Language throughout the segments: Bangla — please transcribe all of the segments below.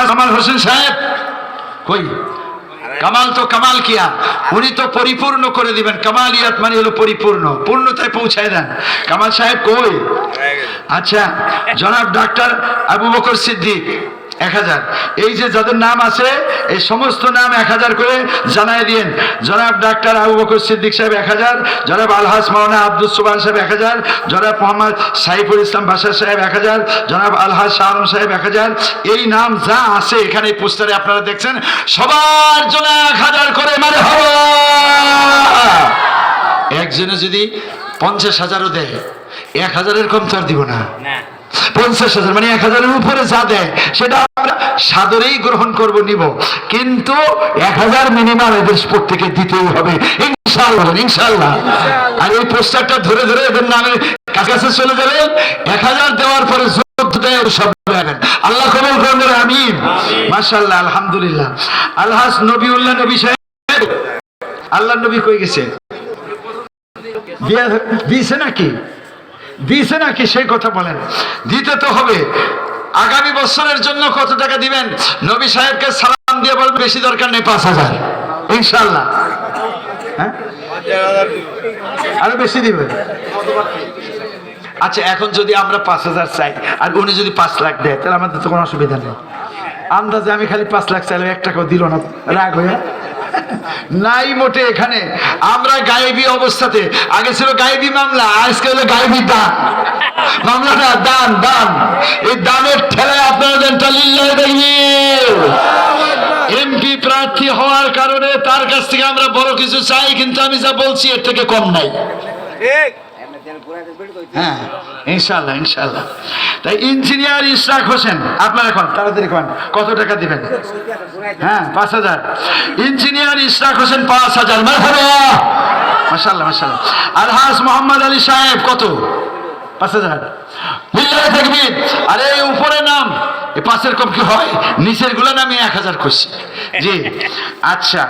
কামাল হোসেন সাহেব কই? কামাল তো কামাল কিয়া, উনি তো পরিপূর্ণ করে দিবেন। কামালিয়াত মানে হলো পরিপূর্ণ, পূর্ণতায় পৌঁছায় দেন। কামাল সাহেব কই? আচ্ছা, জনাব ডাক্তার আবু বকর সিদ্দিক 1000। এই যে যাদের নাম আছে এই সমস্ত নাম 1000 করে জানায় দিন। জনাব ডাক্তার আবু বকর সিদ্দিক সাহেব 1000, জনাব আলহাজ মাওলানা আব্দুল সুবহান সাহেব 1000, জনাব মোহাম্মদ সাইফুল ইসলাম বাশার সাহেব 1000, জনাব আলহাজ শাহ আলম সাহেব 1000। এই নাম যা আছে এখানে পোস্টারে আপনারা দেখছেন, সবার জন্য 1000 করে মারহাবা। একজনে যদি 50,000ও দেয়, 1000-এর কম তো আর দিব না। 50,000 মানে 1000-এর উপরে যা দেয় সেটা আমরা সাদরেই গ্রহণ করব, নিব, কিন্তু 1000 মিনিমাম এদের প্রত্যেকে দিতেই হবে ইনশাআল্লাহ, ইনশাআল্লাহ। আর এই পোস্টারটা ধরে ধরে এদের নামে কাছে চলে যাবেন। 1000 দেওয়ার পরে সব আল্লাহ কবুল করুন, আমিন। মাশাআল্লাহ, আলহামদুলিল্লাহ। আলহাজ নবিউল্লাহ নবী সাহেব, আল্লাহ নবী কই গেছে? দিয়েছে নাকি? দিয়েছে নাকি সেই কথা বলেন। দিতে তো হবে। আগামী বছরের জন্য কত টাকা দিবেন? নবী সাহেবকে সালাম দিয়ে বলবেন বেশি দরকার নেই, 5000 ইনশাআল্লাহ। হ্যাঁ, আরো বেশি দিবেন। আচ্ছা, এখন যদি আমরা 5000 চাই আর উনি যদি 5 লাখ দেয়, তাহলে আমাদের তো কোনো অসুবিধা নেই। আন্দাজে আমি খালি 5 লাখ চাইলে 1 টাকাও দিল না, রাগ হয়ে নাই মোটে। এখানে আমরা গায়েবী অবস্থাতে, আগে ছিল গায়েবী মামলা, আজকে হলো গায়েবী দান। মামলাটা দান, দান। এই দানের ঠেলায় আপনারা দেনটা লিল্লাহি তাকবীর। এমপি প্রার্থী হওয়ার কারণে তার কাছ থেকে আমরা বড় কিছু চাই, কিন্তু আমি যা বলছি এর থেকে কম নাই। ঠিক? হ্যাঁ, ইনশাআল্লাহ, ইনশাআল্লাহ। তাই ইঞ্জিনিয়ার ইশরাক হোসেন, আপনারা এখন তাড়াতাড়ি কোন কত টাকা দিবেন? হ্যাঁ, 5000। ইঞ্জিনিয়ার ইশরাক হোসেন 5000, মারহাবা, মাশাআল্লাহ, মাশাআল্লাহ। আলহাজ মোহাম্মদ আলী সাহেব কত? 5000। লিল্লাহি তাকবীর। আরে এই উপরে নাম, এই 5-এর কম কি হয়? নিচের গুলো নামে 1000 খুশি। জি, আচ্ছা।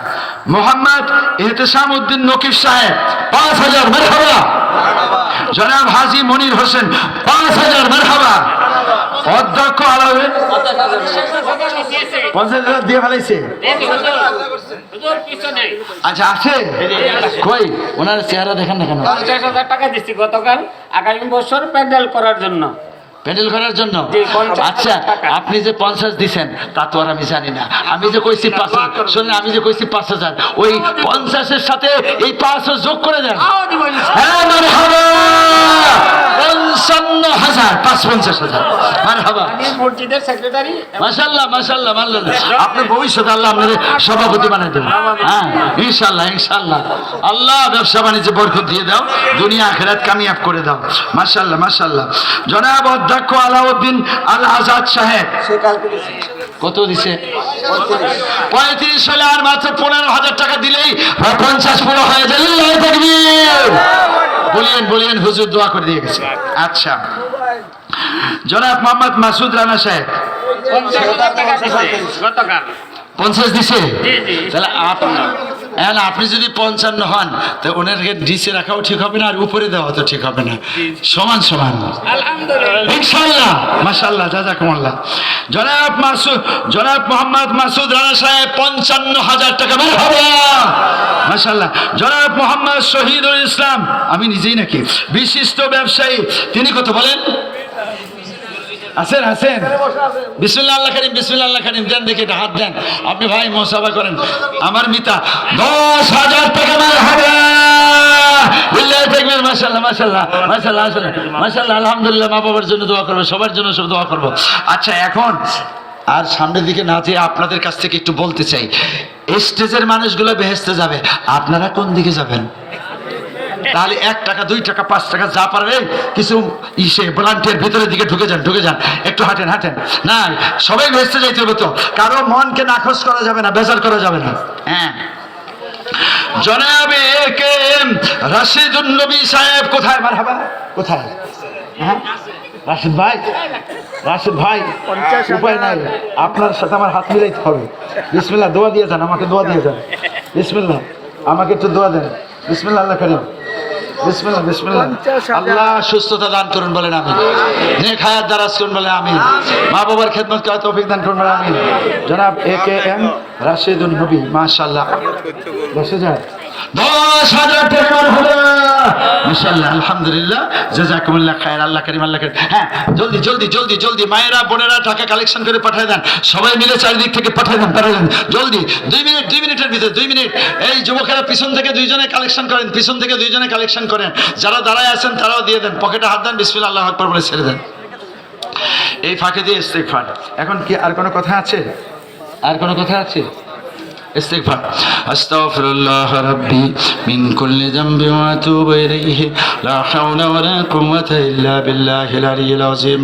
মোহাম্মদ ইহতেশাম উদ্দিন নকিব সাহেব 5000, মারহাবা। জনাব হাজী মনির হোসেন 5000, মারহাবা। অধ্যক্ষ আলাউদ্দিন 50,000 দিয়ে ফেলাইছে। আচ্ছা, আছে কই? ওনার চেহারা দেখেন না কেন? 50,000 টাকা দিচ্ছি গতকাল, আগামী বছর প্যান্ডেল করার জন্য। প্যান্ডেল করার জন্য? আচ্ছা, আপনি যে 50 দিচ্ছেন তা তো আর আমি জানি না। আমি যে কইছি 5000, শুনুন, আমি যে কইছি 5000, ওই 50-এর সাথে এই 500 যোগ করে দেন। হ্যাঁ, মারহাবা। 55,000, 50,000, মারহাবা। মসজিদের সেক্রেটারি। মাশাআল্লাহ, মাশাআল্লাহ, মাশাআল্লাহ। আপনি ভবিষ্যতে আল্লাহ আপনাদের সভাপতি বানাই দেবেন। হ্যাঁ, ইনশাআল্লাহ, ইনশাআল্লাহ। আল্লাহ ব্যবসা বাণিজ্যে বরকত দিয়ে দাও, দুনিয়া আখিরাত কামিয়াব করে দাও। মাশাআল্লাহ, মাশাআল্লাহ। জনাব অধ্যক্ষ আলাউদ্দিন আল আজাদ সাহেব কত দিছে? 35 হলে আর মাত্র 15,000 টাকা দিলেই 50 পুরো হয়ে যায়। লিল্লাহি তাকবীর। বলিয়েন, বলিয়েন, হুজুর দোয়া করে দিয়ে গেছে। আচ্ছা, জনাব মোহাম্মদ মাসুদ রানা সাহেব 50,000 টাকা দিচ্ছে গতকাল। 50 দিছে? তাহলে আপনি যদি 55 হন, তো ওনাকে নিচে রাখাও ঠিক হবে না, আর উপরে দেওয়া তো ঠিক হবে না, সমান সমান। আলহামদুলিল্লাহ, ইনশাআল্লাহ, মাশাআল্লাহ, জাযাকুমুল্লাহ। জনাব মোহাম্মদ মাসুদ রানা সাহেব 55,000 টাকা, মারহাবা, মাশাআল্লাহ। জনাব মোহাম্মদ শহীদুল ইসলাম, আমি নিজেই নাকি, বিশিষ্ট ব্যবসায়ী, তিনি কত বলেন? আছেন, আছেন? বিসমিল্লাহ আল্লাহ করিম, বিসমিল্লাহ আল্লাহ করিম। দেন দেখি, এটা হাত দেন আপনি ভাই, মুসাফা করেন। আমার মিতা 10,000 টাকা, মারহাবা, লিল্লাহি তাকবীর। মাশাআল্লাহ, মাশাআল্লাহ, মাশাআল্লাহ, মাশাআল্লাহ, আলহামদুলিল্লাহ। মা বাবার জন্য দোয়া করবো, সবার জন্য সব দোয়া করবো। আচ্ছা, এখন আর সামনের দিকে না যেয়ে আপনাদের কাছ থেকে একটু বলতে চাই, স্টেজের মানুষগুলো বেহেশতে যাবে, আপনারা কোন দিকে যাবেন? তাহলে 1 টাকা, 2 টাকা, 5 টাকা যা পারবে কিছু ভলান্টিয়ার ভিতরের দিকে ঢুকে যান, ঢুকে যান, একটু হাঁটেন, হাঁটেন। না, সবাই ভেস্তে যাইতে হবে তো, কারো মনকে নাখোশ করা যাবে না, বেজার করা যাবে না। হ্যাঁ, জনাবে কে রাশিদুন নবী সাহেব কোথায়? মারহাবা, কোথায়? হ্যাঁ, রাশিদ ভাই, রাশিদ ভাই, উপায় নাই, আপনার সাথে আমার হাত মিলাইতে হবে। বিসমিল্লাহ, দোয়া দিয়ে যান, আমাকে দোয়া দিয়ে যান। বিসমিল্লাহ, আমাকে একটু দোয়া দেন। বিসমিল্লাহ আল্লাহ করিম। বিসমিল্লাহ বিসমিল্লাহ। আল্লাহ সুস্থতা দান করুন বলেন আমিন। নেক হায়াত দারাজ করুন বলেন আমিন। মা বাবার খেদমত করার তৌফিক দান করুন বলেন আমিন। জনাব AKM রাশেদুন নবী মাশাআল্লাহ 10,000 10,000 টাকা হলো মাশাআল্লাহ আলহামদুলিল্লাহ জাযাকুমুল্লাহ খায়র। আল্লাহ করিম আল্লাহ করিম। হ্যাঁ জলদি জলদি জলদি জলদি মায়েরা বোনেরা টাকা কালেকশন করে পাঠিয়ে দেন, সবাই মিলে চারিদিক থেকে পাঠিয়ে দেন জলদি। 2 মিনিটের ভিতরে 2 মিনিট। এই যুবকেরা পিছন থেকে 2 জনে কালেকশন করেন, পিছন থেকে 2 জনে কালেকশন করেন, যারা দাঁড়ায় আছেন তারাও দিয়ে দেন, পকেটে হাত দেন, বিসমিল্লাহ আল্লাহু আকবার বলে ছেড়ে দেন। এই ফাঁকে দিয়ে ইস্তেগফার। এখন কি আর কোনো কথা আছে? আর কোনো কথা আছে? ইস্তেগফার। আস্তাগফিরুল্লাহ রাব্বি মিন কুল্লি যামবি ওয়া আতুবু ইলাইহি লা হাওলা ওয়া লা কুওয়াতা ইল্লা বিল্লাহিল আলিয়্যিল আযীম।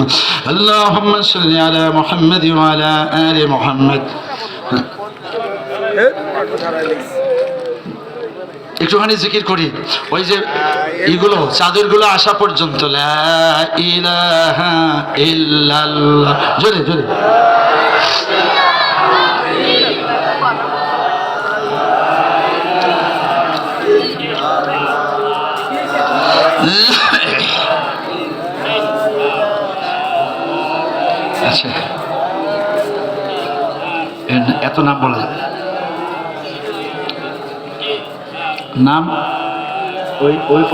আল্লাহুম্মা সাল্লি আলা মুহাম্মাদ ওয়া আলা আলি মুহাম্মাদ। একটুখানি জিকির করি, ওই যে এগুলো চাদরগুলো আসা পর্যন্ত লা ইলাহা ইল্লাল্লাহ জোরে জোরে। আচ্ছা এত নাম বলা যাবে? নাম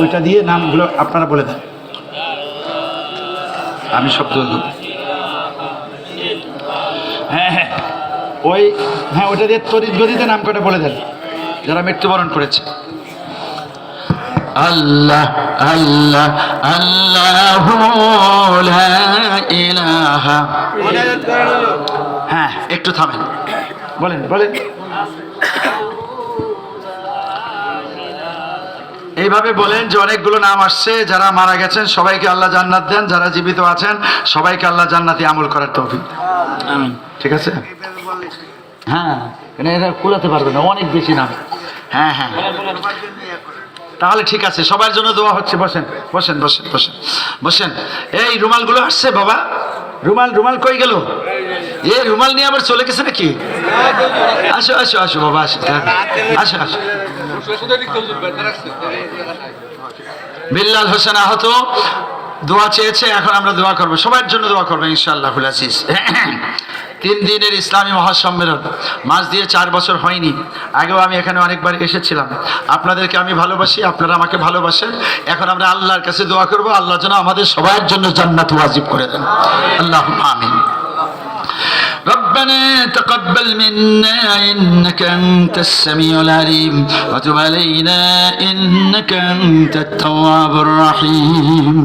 ওইটা দিয়ে নামগুলো আপনারা বলে দেন, আমি শব্দ দেব। হ্যাঁ হ্যাঁ ওইটা দিয়ে তড়িৎ গতিতে নাম কটা বলে দেন যারা মৃত্যুবরণ করেছে। আল্লাহ আল্লাহ আল্লাহু লা ইলাহা। হ্যাঁ একটু থামেন, বলেন বলেন। এইভাবে বলেন যে অনেকগুলো নাম আসছে, যারা মারা গেছেন সবাইকে আল্লাহ জান্নাত দেন, যারা জীবিত আছেন সবাইকে আল্লাহ জান্নাতি আমল করার তৌফিক আমিন। ঠিক আছে? হ্যাঁ এরা কুলাতে পারবে না, অনেক বেশি নাম। হ্যাঁ হ্যাঁ তাহলে ঠিক আছে, সবার জন্য দোয়া হচ্ছে। বসেন বসেন বসেন বসেন বসেন। এই রুমালগুলো আসছে বাবা, রুমাল কই গেল? এই রুমাল নিয়ে আবার চলে গেছে নাকি? আসো আসো আসো বাবা আসো আসো আসো। বিল্লাল হোসেন আহত দোয়া চেয়েছে, এখন আমরা দোয়া করবো, সবার জন্য দোয়া করবো ইনশাআল্লাহ। 3 দিনের ইসলামী মহাসম্মেলন, মাস দিয়ে 4 বছর হয়নি। আগেও আমি এখানে অনেকবার এসেছিলাম। আপনাদেরকে আমি ভালোবাসি, আপনারা আমাকে ভালোবাসেন। এখন আমরা আল্লাহর কাছে দোয়া করব, আল্লাহ যেন আমাদের সবার জন্য জান্নাত ওয়াজিব করে দেন। আল্লাহুম্মা আমিন। ربنا تقبل منا إنك أنت السميع العليم وتب علينا إنك أنت التواب الرحيم.